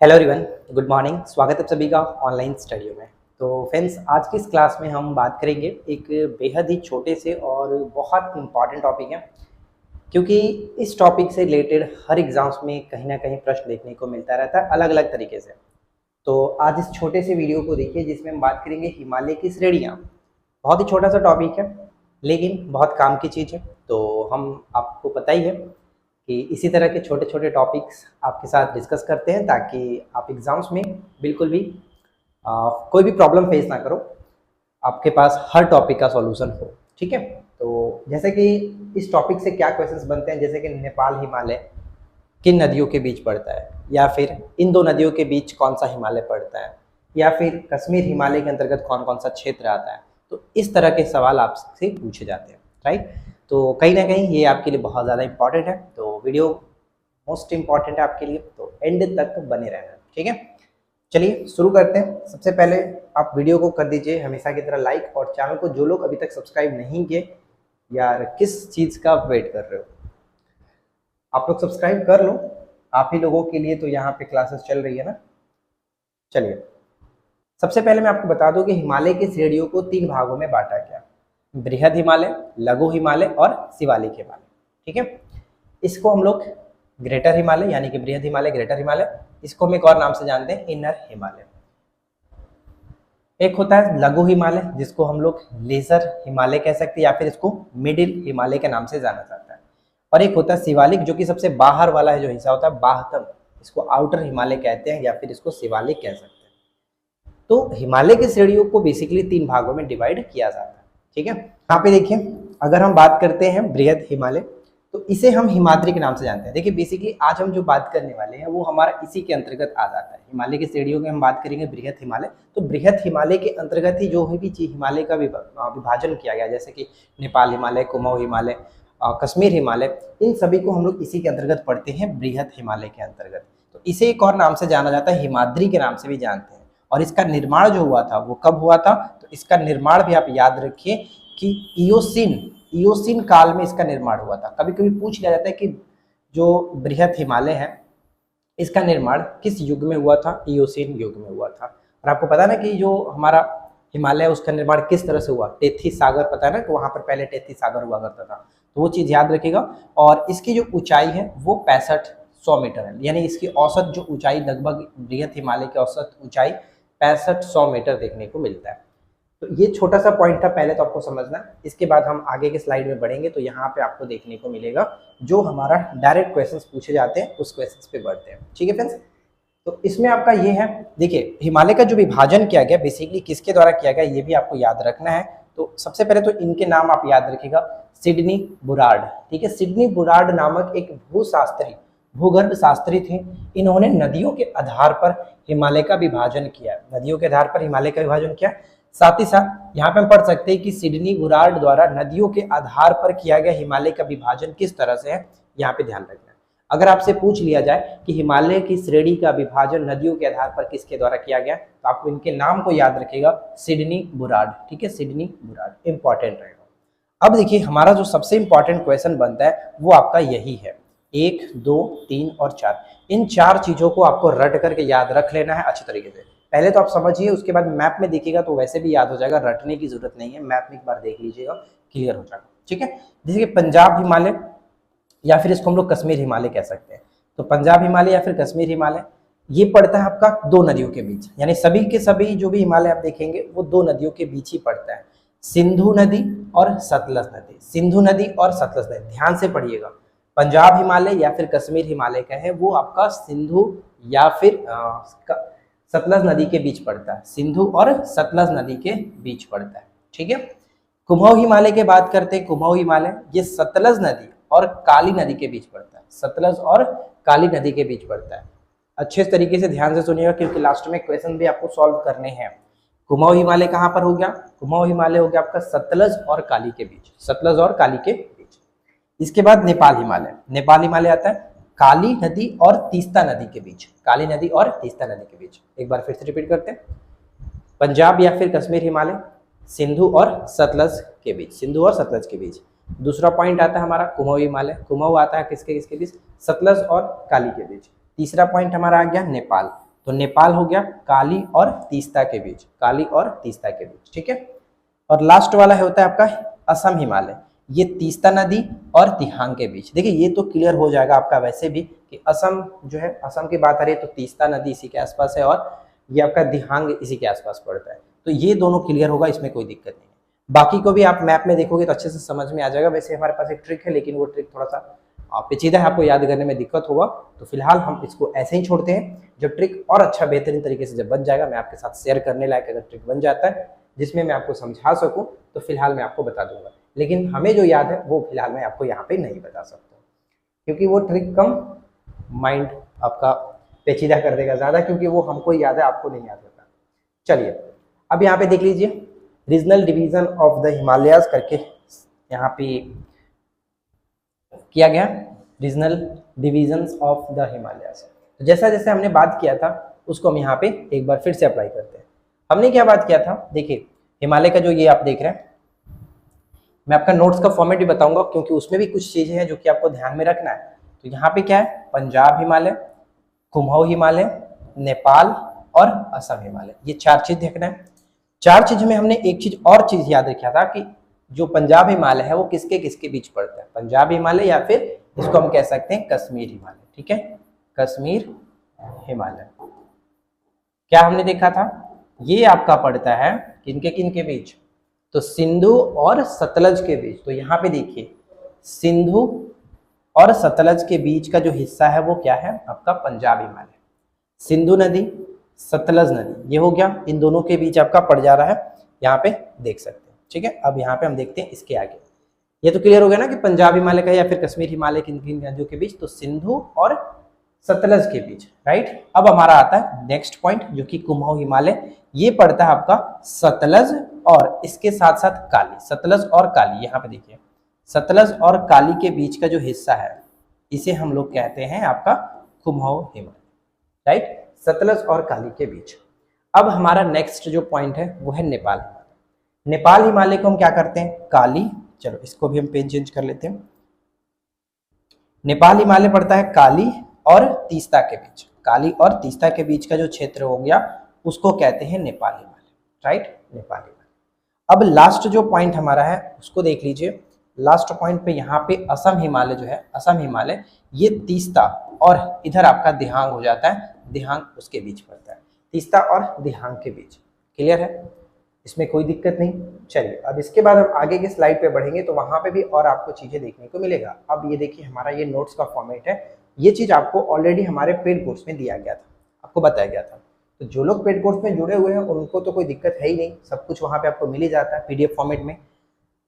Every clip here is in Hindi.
Hello everyone, good morning. स्वागत है आप सभी का ऑनलाइन स्टडियो में। तो फ्रेंड्स, आज की इस क्लास में हम बात करेंगे एक बेहद ही छोटे से और बहुत इम्पॉर्टेंट टॉपिक है, क्योंकि इस टॉपिक से रिलेटेड हर एग्जाम्स में कहीं ना कहीं प्रश्न देखने को मिलता रहता है अलग अलग तरीके से। तो आज इस छोटे से वीडियो को देखिए जिसमें हम बात करेंगे हिमालय की श्रेणियाँ। बहुत ही छोटा सा टॉपिक है लेकिन बहुत काम की चीज़ है। तो हम आपको पता ही है कि इसी तरह के छोटे छोटे टॉपिक्स आपके साथ डिस्कस करते हैं ताकि आप एग्ज़ाम्स में बिल्कुल भी कोई भी प्रॉब्लम फेस ना करो, आपके पास हर टॉपिक का सॉल्यूशन हो। ठीक है, तो जैसे कि इस टॉपिक से क्या क्वेश्चंस बनते हैं, जैसे कि नेपाल हिमालय किन नदियों के बीच पड़ता है, या फिर इन दो नदियों के बीच कौन सा हिमालय पड़ता है, या फिर कश्मीर हिमालय के अंतर्गत कौन कौन सा क्षेत्र आता है। तो इस तरह के सवाल आपसे पूछे जाते हैं, राइट। तो कहीं ना कहीं ये आपके लिए बहुत ज़्यादा इंपॉर्टेंट है, तो वीडियो मोस्ट इम्पॉर्टेंट है आपके लिए, तो एंड तक बने रहना। ठीक है, चलिए शुरू करते हैं। सबसे पहले आप वीडियो को कर दीजिए हमेशा की तरह लाइक, और चैनल को जो लोग अभी तक सब्सक्राइब नहीं किए, यार किस चीज़ का वेट कर रहे हो, आप लोग सब्सक्राइब कर लो। आप ही लोगों के लिए तो यहाँ पे क्लासेस चल रही है ना। चलिए, सबसे पहले मैं आपको बता दूं कि हिमालय की श्रेणियों को 3 भागों में बांटा गया: बृहद हिमालय, लघु हिमालय और शिवालिक हिमालय। ठीक है, इसको हम लोग ग्रेटर हिमालय यानी कि बृहद हिमालय, ग्रेटर हिमालय, इसको हम एक और नाम से जानते हैं इनर हिमालय। एक होता है लघु हिमालय जिसको हम लोग लेजर हिमालय कह सकते हैं, या फिर इसको मिडिल हिमालय के नाम से जाना जाता है। और एक होता है शिवालिक, जो कि सबसे बाहर वाला है जो हिस्सा होता है बाहतम, इसको आउटर हिमालय कहते हैं, या फिर इसको शिवालिक कह सकते हैं। तो हिमालय की श्रेणियों को बेसिकली 3 भागों में डिवाइड किया जाता है। ठीक है, यहाँ पे देखिए, अगर हम बात करते हैं बृहद हिमालय, तो इसे हम हिमाद्री के नाम से जानते हैं। देखिए बेसिकली आज हम जो बात करने वाले हैं वो हमारा इसी के अंतर्गत आ जाता है। हिमालय की श्रेणियों में हम बात करेंगे बृहद हिमालय, तो बृहद हिमालय के अंतर्गत ही जो भी चीज हिमालय का विभाजन किया गया, जैसे कि नेपाल हिमालय, कुमाऊं हिमालय, कश्मीर हिमालय, इन सभी को हम लोग इसी के अंतर्गत पढ़ते हैं, बृहद हिमालय के अंतर्गत। तो इसे एक और नाम से जाना जाता है, हिमाद्री के नाम से भी जानते हैं। और इसका निर्माण जो हुआ था वो कब हुआ था, तो इसका निर्माण भी आप याद रखिए कि इयोसीन काल में इसका निर्माण हुआ था। कभी कभी पूछ लिया जाता है कि जो बृहद हिमालय है इसका निर्माण किस युग में हुआ था, इयोसीन युग में हुआ था। और आपको पता ना कि जो हमारा हिमालय उसका निर्माण किस तरह से हुआ, टेथी सागर, पता है ना कि वहां पर पहले टेथी सागर हुआ करता था, तो वो चीज याद रखिएगा। और इसकी जो ऊंचाई है वो 6500 मीटर है, यानी इसकी औसत जो ऊंचाई, लगभग बृहद हिमालय की औसत ऊंचाई 6500 मीटर देखने को मिलता है। तो ये छोटा सा पॉइंट था, पहले तो आपको समझना। इसके बाद हम आगे के स्लाइड में बढ़ेंगे तो यहाँ पे आपको देखने को मिलेगा जो हमारा डायरेक्ट क्वेश्चंस पूछे जाते हैं, उस क्वेश्चंस पे बढ़ते हैं। ठीक है फ्रेंड्स, तो इसमें आपका ये है, देखिए हिमालय का जो विभाजन किया गया बेसिकली किसके द्वारा किया गया, ये भी आपको याद रखना है। तो सबसे पहले तो इनके नाम आप याद रखिएगा, सिडनी बुराड़। ठीक है, सिडनी बुराड़ नामक एक भूशास्त्री, भूगर्भ शास्त्री थे। इन्होंने नदियों के आधार पर हिमालय का विभाजन किया, नदियों के आधार पर हिमालय का विभाजन किया। साथ ही साथ यहाँ पे हम पढ़ सकते हैं कि सिडनी बुराड़ द्वारा नदियों के आधार पर किया गया हिमालय का विभाजन किस तरह से है, यहाँ पे ध्यान रखना है। अगर आपसे पूछ लिया जाए कि हिमालय की श्रेणी का विभाजन नदियों के आधार पर किसके द्वारा किया गया, तो आपको इनके नाम को याद रखिएगा, सिडनी बुराड़। ठीक है, सिडनी बुराड़ इंपॉर्टेंट रहेगा। अब देखिए हमारा जो सबसे इंपॉर्टेंट क्वेश्चन बनता है वो आपका यही है, 1, 2, 3 और 4। इन 4 चीजों को आपको रट करके याद रख लेना है अच्छी तरीके से। पहले तो आप समझिए, उसके बाद मैप में देखिएगा तो वैसे भी याद हो जाएगा, रटने की जरूरत नहीं है, मैप में एक बार देख लीजिएगा, क्लियर हो जाएगा। ठीक है, जैसे कि पंजाब हिमालय, या फिर इसको हम लोग कश्मीर हिमालय कह सकते हैं। तो पंजाब हिमालय या फिर कश्मीर हिमालय, ये पड़ता है आपका 2 नदियों के बीच, यानी सभी के सभी जो भी हिमालय आप देखेंगे वो 2 नदियों के बीच ही पड़ता है, सिंधु नदी और सतलज नदी। सिंधु नदी और सतलज नदी, ध्यान से पढ़िएगा। पंजाब हिमालय या फिर कश्मीर हिमालय का है वो आपका सिंधु या फिर सतलज नदी के बीच पड़ता है, सिंधु और सतलज नदी के बीच पड़ता है। ठीक है, कुमाऊं हिमालय की बात करते हैं, कुमाऊं हिमालय ये सतलज नदी और काली नदी के बीच पड़ता है, सतलज और काली नदी के बीच पड़ता है। अच्छे तरीके से ध्यान से सुनिएगा क्योंकि लास्ट में क्वेश्चन भी आपको सॉल्व करने हैं। कुमाऊं हिमालय कहाँ पर हो गया, कुमाऊं हिमालय हो गया आपका सतलज और काली के बीच, सतलज और काली के बीच। इसके बाद नेपाल हिमालय, नेपाल हिमालय आता है काली नदी और तीस्ता नदी के बीच, काली नदी और तीस्ता नदी के बीच। एक बार फिर से रिपीट करते हैं, पंजाब या फिर कश्मीर हिमालय सिंधु और सतलज के बीच, सिंधु और सतलज के बीच। दूसरा पॉइंट आता है हमारा कुमाऊं हिमालय, कुमाऊं आता है किसके किसके बीच, सतलज और काली के बीच। तीसरा पॉइंट हमारा आ गया नेपाल, तो नेपाल हो गया काली और तीस्ता के बीच, काली और तीस्ता के बीच, ठीक है। और लास्ट वाला है होता है आपका असम हिमालय, ये तीस्ता नदी और दिहांग के बीच। देखिए ये तो क्लियर हो जाएगा आपका वैसे भी कि असम जो है, असम की बात आ रही है तो तीस्ता नदी इसी के आसपास है और ये आपका दिहांग इसी के आसपास पड़ता है, तो ये दोनों क्लियर होगा, इसमें कोई दिक्कत नहीं है। बाकी को भी आप मैप में देखोगे तो अच्छे से समझ में आ जाएगा। वैसे हमारे पास एक ट्रिक है, लेकिन वो ट्रिक थोड़ा सा पेचीदा है, आपको याद करने में दिक्कत होगा, तो फिलहाल हम इसको ऐसे ही छोड़ते हैं। जब ट्रिक और अच्छा बेहतरीन तरीके से जब बन जाएगा, मैं आपके साथ शेयर करने लायक अगर ट्रिक बन जाता है जिसमें मैं आपको समझा सकूं, तो फिलहाल मैं आपको बता दूंगा। लेकिन हमें जो याद है वो फिलहाल मैं आपको यहाँ पे नहीं बता सकता, क्योंकि वो ट्रिक कम माइंड आपका पेचीदा कर देगा ज़्यादा, क्योंकि वो हमको याद है, आपको नहीं याद होता। चलिए अब यहाँ पे देख लीजिए, regional division of the Himalayas करके यहाँ पे किया गया, regional divisions of the Himalayas. तो जैसा जैसे हमने बात किया था उसको हम यहाँ पे एक बार फिर से अप्लाई करते हैं। हमने क्या बात किया था, देखिए हिमालय का जो ये आप देख रहे हैं, मैं आपका नोट्स का फॉर्मेट भी बताऊंगा क्योंकि उसमें भी कुछ चीजें हैं जो कि आपको ध्यान में रखना है। तो यहाँ पे क्या है, पंजाब हिमालय, कुमाऊं हिमालय, नेपाल और असम हिमालय, ये 4 चीज देखना है। 4 चीज में हमने एक चीज और चीज याद रखा था कि जो पंजाब हिमालय है वो किसके किसके बीच पड़ता है, पंजाब हिमालय या फिर इसको हम कह सकते हैं कश्मीर हिमालय, ठीक है, कश्मीर हिमालय। क्या हमने देखा था, ये आपका पड़ता है किन के बीच, तो सिंधु और सतलज के बीच। तो यहाँ पे देखिए सिंधु और सतलज के बीच का जो हिस्सा है वो क्या है, आपका पंजाब हिमालय। सिंधु नदी, सतलज नदी, ये हो गया, इन दोनों के बीच आपका पड़ जा रहा है, यहाँ पे देख सकते हैं, ठीक है। अब यहाँ पे हम देखते हैं इसके आगे, ये तो क्लियर हो गया ना कि पंजाब हिमालय का या फिर कश्मीर हिमालय किन किन नदियों के बीच, तो सिंधु और सतलज के बीच, राइट। अब हमारा आता है नेक्स्ट पॉइंट जो कि कुमाऊं हिमालय, ये पड़ता है आपका सतलज और इसके साथ साथ काली, सतलज और काली, यहाँ पे देखिए सतलज और काली के बीच का जो हिस्सा है इसे हम लोग कहते हैं आपका कुमाऊं हिमालय, राइट, सतलज और काली के बीच। अब हमारा नेक्स्ट जो पॉइंट है वो है नेपाल हिमालय। नेपाल हिमालय को हम क्या करते हैं, काली, चलो इसको भी हम पेन चेंज कर लेते हैं। नेपाल हिमालय पड़ता है काली और तीस्ता के बीच, काली और तीस्ता के बीच का जो क्षेत्र हो गया उसको कहते हैं नेपाल हिमालय, राइट, नेपाल हिमालय। अब लास्ट जो पॉइंट हमारा है उसको देख लीजिए, लास्ट पॉइंट पे यहाँ पे असम हिमालय जो है, असम हिमालय ये तीस्ता और इधर आपका दिहांग हो जाता है, दिहांग उसके बीच पड़ता है, तीस्ता और दिहांग के बीच, क्लियर है, इसमें कोई दिक्कत नहीं। चलिए अब इसके बाद हम आगे के स्लाइड पे बढ़ेंगे तो वहां पे भी और आपको चीजें देखने को मिलेगा। अब ये देखिए हमारा ये नोट्स का फॉर्मेट है, ये चीज आपको ऑलरेडी हमारे पेड कोर्स में दिया गया था, आपको बताया गया था। तो जो लोग पेड कोर्स में जुड़े हुए हैं उनको तो कोई दिक्कत है ही नहीं, सब कुछ वहाँ पे आपको मिल ही जाता है पीडीएफ फॉर्मेट में,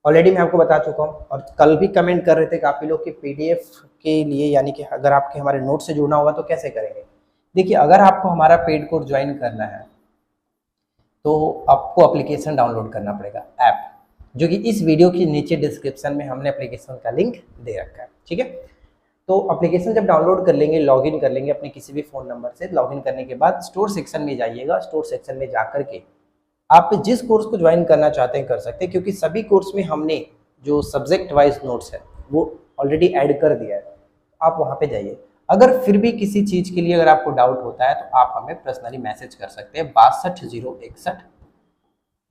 ऑलरेडी मैं आपको बता चुका हूँ। और कल भी कमेंट कर रहे थे काफ़ी लोग कि पीडीएफ के लिए यानी कि अगर आपके हमारे नोट से जुड़ना होगा तो कैसे करेंगे। देखिए अगर आपको हमारा पेड कोर्स ज्वाइन करना है तो आपको एप्लीकेशन डाउनलोड करना पड़ेगा, ऐप, जो कि इस वीडियो के नीचे डिस्क्रिप्शन में हमने एप्लीकेशन का लिंक दे रखा है, ठीक है। तो एप्लीकेशन जब डाउनलोड कर लेंगे, लॉगिन कर लेंगे अपने किसी भी फ़ोन नंबर से, लॉगिन करने के बाद स्टोर सेक्शन में जाइएगा, स्टोर सेक्शन में जा करके आप जिस कोर्स को ज्वाइन करना चाहते हैं कर सकते हैं, क्योंकि सभी कोर्स में हमने जो सब्जेक्ट वाइज नोट्स है वो ऑलरेडी ऐड कर दिया है, आप वहाँ पे जाइए। अगर फिर भी किसी चीज़ के लिए अगर आपको डाउट होता है तो आप हमें पर्सनली मैसेज कर सकते हैं 620161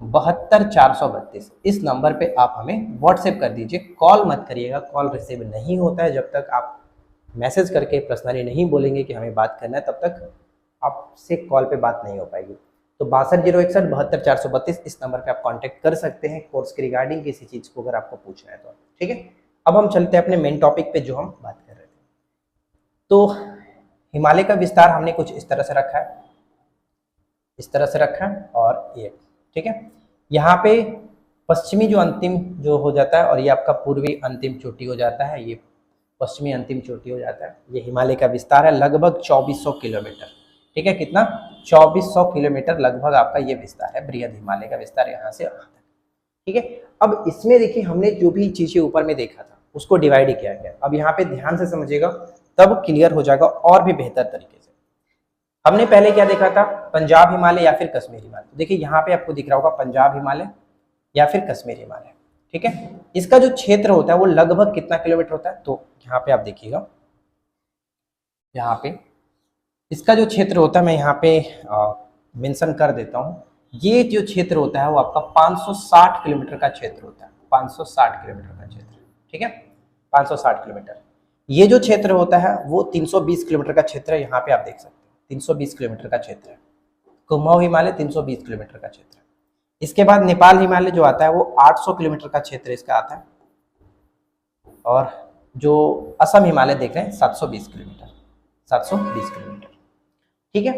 72 432, इस नंबर पे आप हमें व्हाट्सएप कर दीजिए, कॉल मत करिएगा, कॉल रिसीव नहीं होता है जब तक आप मैसेज करके पर्सनली नहीं बोलेंगे कि हमें बात करना है, तब तक आपसे कॉल पे बात नहीं हो पाएगी। तो 620161 72 432 इस नंबर पे आप कांटेक्ट कर सकते हैं कोर्स के रिगार्डिंग किसी चीज़ को अगर आपको पूछना है तो, ठीक है। अब हम चलते हैं अपने मेन टॉपिक पे जो हम बात कर रहे थे। तो हिमालय का विस्तार हमने कुछ इस तरह से रखा है, इस तरह से रखा है, और ये ठीक है, यहाँ पे पश्चिमी जो अंतिम जो हो जाता है और ये आपका पूर्वी अंतिम चोटी हो जाता है, ये पश्चिमी अंतिम चोटी हो जाता है। ये हिमालय का विस्तार है लगभग 2400 किलोमीटर, ठीक है, कितना 2400 किलोमीटर लगभग आपका ये विस्तार है, बृहद हिमालय का विस्तार यहाँ से वहाँ तक, ठीक है। अब इसमें देखिए हमने जो भी चीजें ऊपर में देखा था उसको डिवाइड किया गया। अब यहाँ पे ध्यान से समझिएगा तब क्लियर हो जाएगा और भी बेहतर तरीके से। हमने पहले क्या देखा था, पंजाब हिमालय या फिर कश्मीर हिमालय। तो देखिए यहाँ पे आपको दिख रहा होगा पंजाब हिमालय या फिर कश्मीर हिमालय, ठीक है। इसका जो क्षेत्र होता है वो लगभग कितना किलोमीटर होता है, तो यहाँ पे आप देखिएगा, यहाँ पे इसका जो क्षेत्र होता है मैं यहाँ पे मेंशन कर देता हूँ। ये जो क्षेत्र होता है वो आपका 560 किलोमीटर का क्षेत्र होता है, 560 किलोमीटर का क्षेत्र, ठीक है, 560 किलोमीटर। ये जो क्षेत्र होता है वो 320 किलोमीटर का क्षेत्र है, यहाँ पे आप देख सकते हैं 320 किलोमीटर का क्षेत्र है। कुमाऊं हिमालय 320 किलोमीटर का क्षेत्र है। इसके बाद नेपाल हिमालय जो आता है वो 800 किलोमीटर का क्षेत्र इसका आता है, और जो असम हिमालय देख रहे हैं 720 किलोमीटर, 720 किलोमीटर, ठीक है।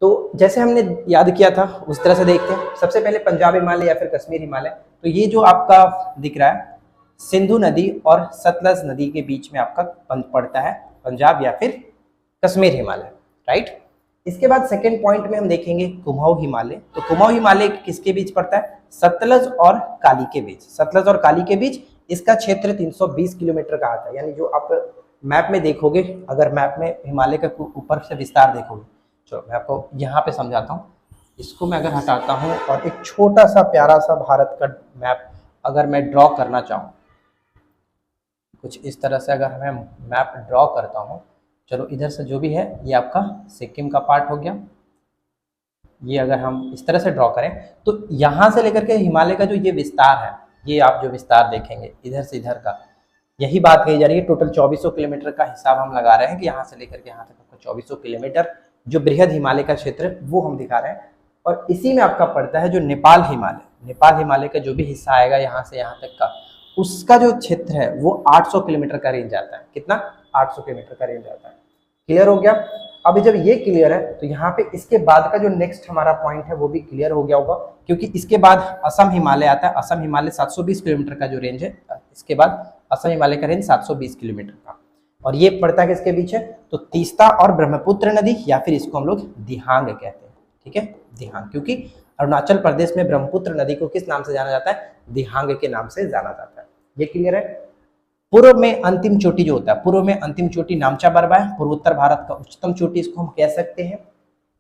तो जैसे हमने याद किया था उस तरह से देखते हैं। सबसे पहले पंजाब हिमालय या फिर कश्मीर हिमालय, तो ये जो आपका दिख रहा है सिंधु नदी और सतलज नदी के बीच में आपका पड़ता है पंजाब या फिर कश्मीर हिमालय, राइट। इसके बाद सेकेंड पॉइंट में हम देखेंगे कुमाऊं हिमालय। तो कुमाऊं हिमालय किसके बीच पड़ता है? सतलज और काली के बीच, सतलज और काली के बीच। इसका क्षेत्र 320 किलोमीटर का आता है, यानी जो आप मैप में देखोगे, अगर मैप में हिमालय का ऊपर से विस्तार देखोगे, चलो मैं आपको यहाँ पे समझाता हूँ। इसको मैं अगर हटाता हूँ और एक छोटा सा प्यारा सा भारत का मैप अगर मैं ड्रॉ करना चाहूँ, कुछ इस तरह से अगर मैं मैप ड्रॉ करता हूँ, चलो इधर से जो भी है ये आपका सिक्किम का पार्ट हो गया। ये अगर हम इस तरह से ड्रॉ करें तो यहाँ से लेकर के हिमालय का जो ये विस्तार है, ये आप जो विस्तार देखेंगे इधर से इधर का, यही बात कही जा रही है। टोटल 2400 किलोमीटर का हिसाब हम लगा रहे हैं कि यहाँ से लेकर के यहाँ तक आपका 2400 किलोमीटर जो बृहद हिमालय का क्षेत्र वो हम दिखा रहे हैं। और इसी में आपका पड़ता है जो नेपाल हिमालय, नेपाल हिमालय का जो भी हिस्सा आएगा यहाँ से यहाँ तक का, उसका जो क्षेत्र है वो 800 किलोमीटर का रेंज आता है। कितना? 800 किलोमीटर का रेंज आता है। क्लियर हो गया? अभी जब ये क्लियर है तो यहाँ पे इसके बाद का जो नेक्स्ट हमारा पॉइंट है वो भी क्लियर हो गया होगा, क्योंकि इसके बाद असम हिमालय आता है। असम हिमालय 720 किलोमीटर का जो रेंज है, इसके बाद असम हिमालय का रेंज 720 किलोमीटर का, और ये पड़ता है किसके बीच है? तो तीस्ता और ब्रह्मपुत्र नदी, या फिर इसको हम लोग दिहांग कहते हैं, ठीक है, दिहांग। क्योंकि अरुणाचल प्रदेश में ब्रह्मपुत्र नदी को किस नाम से जाना जाता है? दिहांग के नाम से जाना जाता है। ये क्लियर है? पूर्व में अंतिम चोटी जो होता है, पूर्व में अंतिम चोटी नामचा बर्बा है, पूर्वोत्तर भारत का उच्चतम चोटी इसको हम कह सकते हैं।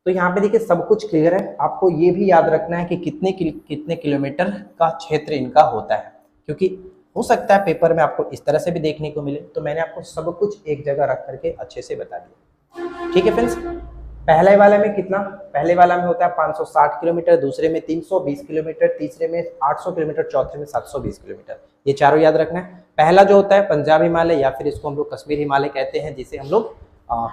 तो यहाँ पे देखिए सब कुछ क्लियर है। आपको ये भी याद रखना है कि कितने किलोमीटर का क्षेत्र इनका होता है, क्योंकि हो सकता है पेपर में आपको इस तरह से भी देखने को मिले। तो मैंने आपको सब कुछ एक जगह रख करके अच्छे से बता दिया, ठीक है फ्रेंड्स। पहले वाले में कितना? पहले वाला में होता है 560 किलोमीटर, दूसरे में 320 किलोमीटर, तीसरे में 800 किलोमीटर, चौथे में 720 किलोमीटर। ये चारों याद रखना है। पहला जो होता है पंजाब हिमालय या फिर इसको हम लोग कश्मीर हिमालय कहते हैं, जिसे हम लोग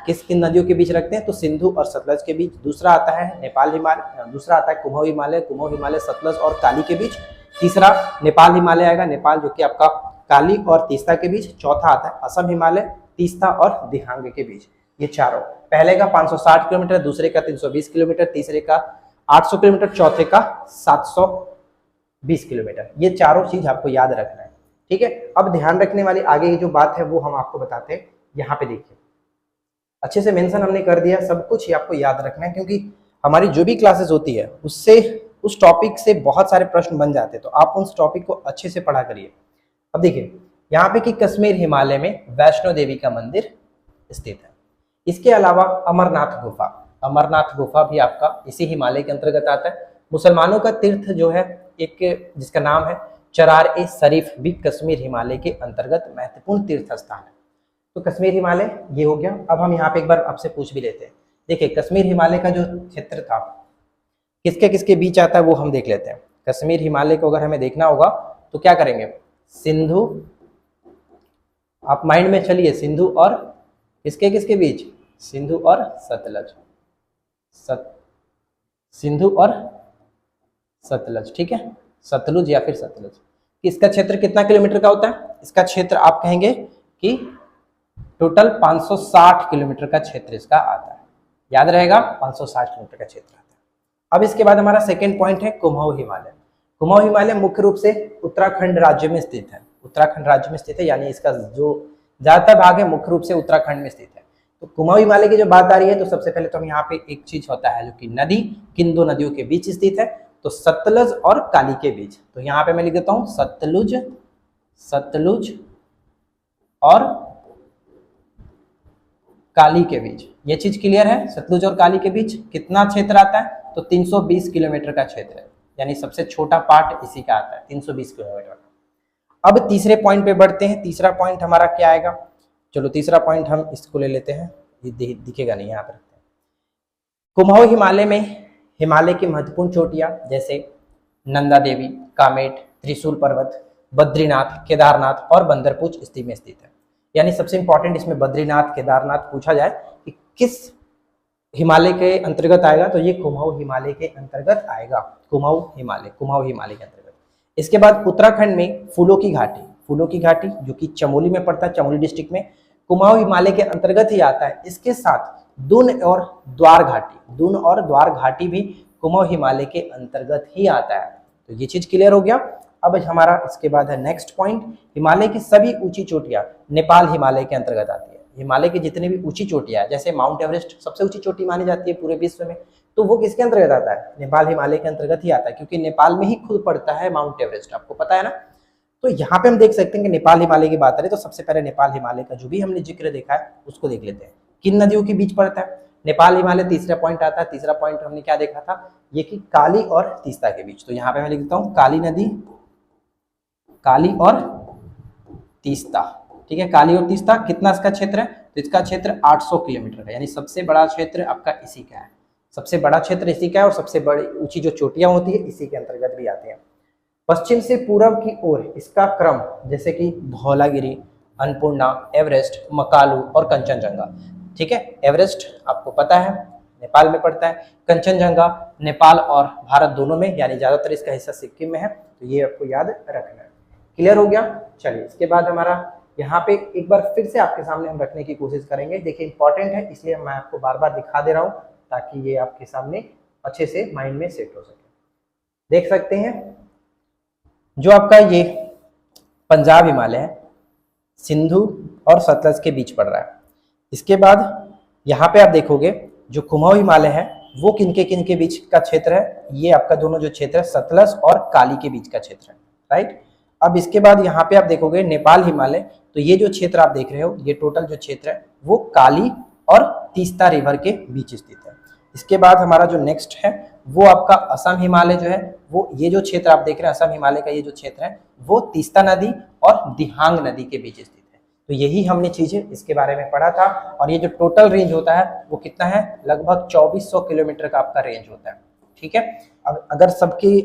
किन नदियों के बीच रखते हैं? तो सिंधु और सतलज के बीच। दूसरा आता है नेपाल हिमालय, दूसरा आता है कुमाऊं हिमालय, कुमाऊं हिमालय सतलज और काली के बीच। तीसरा नेपाल हिमालय आएगा, नेपाल जो कि आपका काली और तीस्ता के बीच। चौथा आता है असम हिमालय, तीस्ता और दिहांग के बीच। ये चारों, पहले का 560 किलोमीटर, दूसरे का 320 किलोमीटर, तीसरे का 800 किलोमीटर, चौथे का 720 किलोमीटर। ये चारों चीज आपको याद रखना है, ठीक है। अब ध्यान रखने वाली आगे की जो बात है वो हम आपको बताते हैं। यहाँ पे देखिए अच्छे से मेंशन हमने कर दिया, सब कुछ ही आपको याद रखना है, क्योंकि हमारी जो भी क्लासेस होती है उससे उस टॉपिक से बहुत सारे प्रश्न बन जाते हैं। तो आप उस टॉपिक को अच्छे से पढ़ा करिए। अब देखिए यहाँ पे कि कश्मीर हिमालय में वैष्णो देवी का मंदिर स्थित है। इसके अलावा अमरनाथ गुफा, अमरनाथ गुफा भी आपका इसी हिमालय के अंतर्गत आता है। मुसलमानों का तीर्थ जो है एक, जिसका नाम है चरार-ए शरीफ, भी कश्मीर हिमालय के अंतर्गत महत्वपूर्ण तीर्थ स्थान है। तो कश्मीर हिमालय ये हो गया। अब हम यहाँ पे एक बार आपसे पूछ भी लेते हैं। देखिए कश्मीर हिमालय का जो क्षेत्र था किसके किसके बीच आता है वो हम देख लेते हैं। कश्मीर हिमालय को अगर हमें देखना होगा तो क्या करेंगे? सिंधु, आप माइंड में चलिए, सिंधु और किसके किसके बीच? सिंधु और सतलज, सिंधु और सतलज, ठीक है, सतलुज या फिर सतलज। इसका क्षेत्र कितना किलोमीटर का होता है? इसका क्षेत्र आप कहेंगे कि टोटल 560 किलोमीटर का क्षेत्र इसका आता है। याद रहेगा, 560 किलोमीटर का क्षेत्र आता है। अब इसके बाद हमारा सेकेंड पॉइंट है कुमाऊं हिमालय। कुमाऊं हिमालय मुख्य रूप से उत्तराखंड राज्य में स्थित है, उत्तराखंड राज्य में स्थित है, यानी इसका जो ज्यादातर भाग है मुख्य रूप से उत्तराखंड में स्थित है। तो कुमाऊं हिमालय की जो बात आ रही है तो सबसे पहले तो हम यहाँ पे एक चीज होता है जो कि नदी किन दो नदियों के बीच स्थित है? तो सतलज और काली के बीच। तो यहाँ पे मैं लिख देता हूँ सतलुज, सतलुज और काली के बीच। ये चीज क्लियर है? सतलुज और काली के बीच कितना क्षेत्र आता है? तो 320 किलोमीटर का क्षेत्र है, यानी सबसे छोटा पार्ट इसी का आता है, 320 किलोमीटर। अब तीसरे पॉइंट पे बढ़ते हैं। तीसरा पॉइंट हमारा क्या आएगा? चलो तीसरा पॉइंट हम इसको ले लेते हैं, ये दिखेगा नहीं, यहाँ पर रखते हैं। कुमाऊं हिमालय में हिमालय की महत्वपूर्ण चोटियां जैसे नंदा देवी, कामेट, त्रिशूल पर्वत, बद्रीनाथ, केदारनाथ और बंदरपूछ स्थिति में स्थित है। यानी सबसे इंपॉर्टेंट इसमें बद्रीनाथ, केदारनाथ पूछा जाए कि किस हिमालय के अंतर्गत आएगा, तो ये कुमाऊं हिमालय के अंतर्गत आएगा। कुमाऊं हिमालय के अंतर्गत। इसके बाद उत्तराखंड में फूलों की घाटी जो कि चमोली में पड़ता है, चमोली डिस्ट्रिक्ट में, कुमाऊं हिमालय के अंतर्गत ही आता है। इसके साथ दून और द्वार घाटी भी कुमाऊं हिमालय के अंतर्गत ही आता है। तो ये चीज क्लियर हो गया। अब हमारा इसके बाद है नेक्स्ट पॉइंट, हिमालय की सभी ऊंची चोटियां नेपाल हिमालय के अंतर्गत आती है। हिमालय की जितनी भी ऊंची चोटियां, जैसे माउंट एवरेस्ट सबसे ऊंची चोटी मानी जाती है पूरे विश्व में, तो वो किसके अंतर्गत आता है? नेपाल हिमालय के अंतर्गत ही आता है, क्योंकि नेपाल में ही खुद पड़ता है माउंट एवरेस्ट, आपको पता है ना। तो यहाँ पे हम देख सकते हैं कि नेपाल हिमालय की बात करें तो सबसे पहले नेपाल हिमालय का जो भी हमने जिक्र देखा है उसको देख लेते हैं। किन नदियों के बीच पड़ता है? नेपाल हिमालय तीसरा पॉइंट आता है। तीसरा पॉइंट हमने क्या देखा था, ये कि काली और तीस्ता के बीच। तो यहाँ पे मैं लिखता हूँ काली नदी, काली और तीस्ता, ठीक है। काली और तीस्ता कितना इसका क्षेत्र है? तो इसका क्षेत्र 800 किलोमीटर है, यानी सबसे बड़ा क्षेत्र आपका इसी का है। सबसे बड़ा क्षेत्र इसी का है और सबसे बड़ी ऊंची जो चोटियां होती है इसी के अंतर्गत भी आती है। पश्चिम से पूर्व की ओर इसका क्रम जैसे कि धौलागिरी, अन्नपूर्णा, एवरेस्ट, मकालू और कंचनजंगा, ठीक है। एवरेस्ट आपको पता है नेपाल में पड़ता है, कंचनजंगा नेपाल और भारत दोनों में, यानी ज्यादातर इसका हिस्सा सिक्किम में है। तो ये आपको याद रखना है। क्लियर हो गया। चलिए इसके बाद हमारा यहाँ पे एक बार फिर से आपके सामने हम रखने की कोशिश करेंगे। देखिए इंपॉर्टेंट है, इसलिए मैं आपको बार बार दिखा दे रहा हूँ ताकि ये आपके सामने अच्छे से माइंड में सेट हो सके। देख सकते हैं जो आपका ये पंजाब हिमालय है, सिंधु और सतलज के बीच पड़ रहा है। इसके बाद यहाँ पे आप देखोगे जो कुमाऊं हिमालय है वो किन के बीच का क्षेत्र है? ये आपका दोनों जो क्षेत्र है सतलज और काली के बीच का क्षेत्र है, राइट। अब इसके बाद यहाँ पे आप देखोगे नेपाल हिमालय, तो ये जो क्षेत्र आप देख रहे हो, ये टोटल जो क्षेत्र है वो काली और तीस्ता रिवर के बीच स्थित है। इसके बाद हमारा जो नेक्स्ट है वो आपका असम हिमालय जो है, वो ये जो क्षेत्र आप देख रहे हैं असम हिमालय का ये जो क्षेत्र है वो तीस्ता नदी और दिहांग नदी के बीच स्थित है। तो यही हमने चीजें इसके बारे में पढ़ा था। और ये जो टोटल रेंज होता है वो कितना है? लगभग 2400 किलोमीटर का आपका रेंज होता है, ठीक है। अब अगर सबकी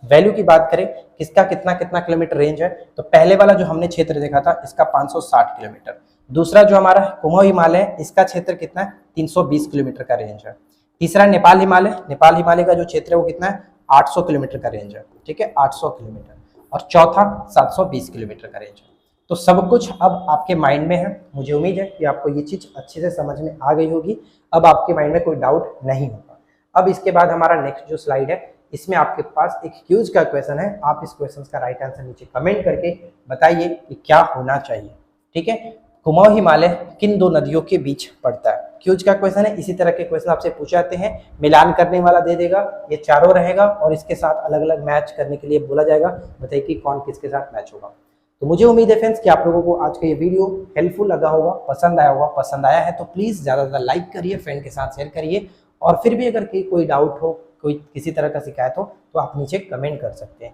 वैल्यू की बात करें किसका कितना कितना किलोमीटर रेंज है, तो पहले वाला जो हमने क्षेत्र देखा था इसका 560 किलोमीटर। दूसरा जो हमारा कुमाऊं हिमालय है इसका क्षेत्र कितना है? 320 किलोमीटर का रेंज है। तीसरा नेपाल हिमालय का जो क्षेत्र है वो कितना है? 800 किलोमीटर का रेंज है, ठीक है, 800 किलोमीटर। और चौथा 720 किलोमीटर का रेंज है। तो सब कुछ अब आपके माइंड में है। मुझे उम्मीद है कि आपको ये चीज अच्छे से समझ में आ गई होगी। अब आपके माइंड में कोई डाउट नहीं होगा। अब इसके बाद हमारा नेक्स्ट जो स्लाइड है इसमें आपके पास एक क्यूज का क्वेश्चन है। आप इस क्वेश्चन का राइट आंसर नीचे कमेंट करके बताइए कि क्या होना चाहिए, ठीक है। कुमाऊं हिमालय किन दो नदियों के बीच पड़ता है? क्यूज का क्वेश्चन है। इसी तरह के क्वेश्चन आपसे पूछे जाते हैं, मिलान करने वाला दे देगा, ये चारों रहेगा और इसके साथ अलग अलग मैच करने के लिए बोला जाएगा। बताइए कि कौन किसके साथ मैच होगा। तो मुझे उम्मीद है फ्रेंड्स कि आप लोगों को आज का ये वीडियो हेल्पफुल लगा होगा, पसंद आया होगा। पसंद आया है तो प्लीज ज्यादा से ज्यादा लाइक करिए, फ्रेंड के साथ शेयर करिए। और फिर भी अगर कोई डाउट हो, कोई किसी तरह का शिकायत हो तो आप नीचे कमेंट कर सकते हैं।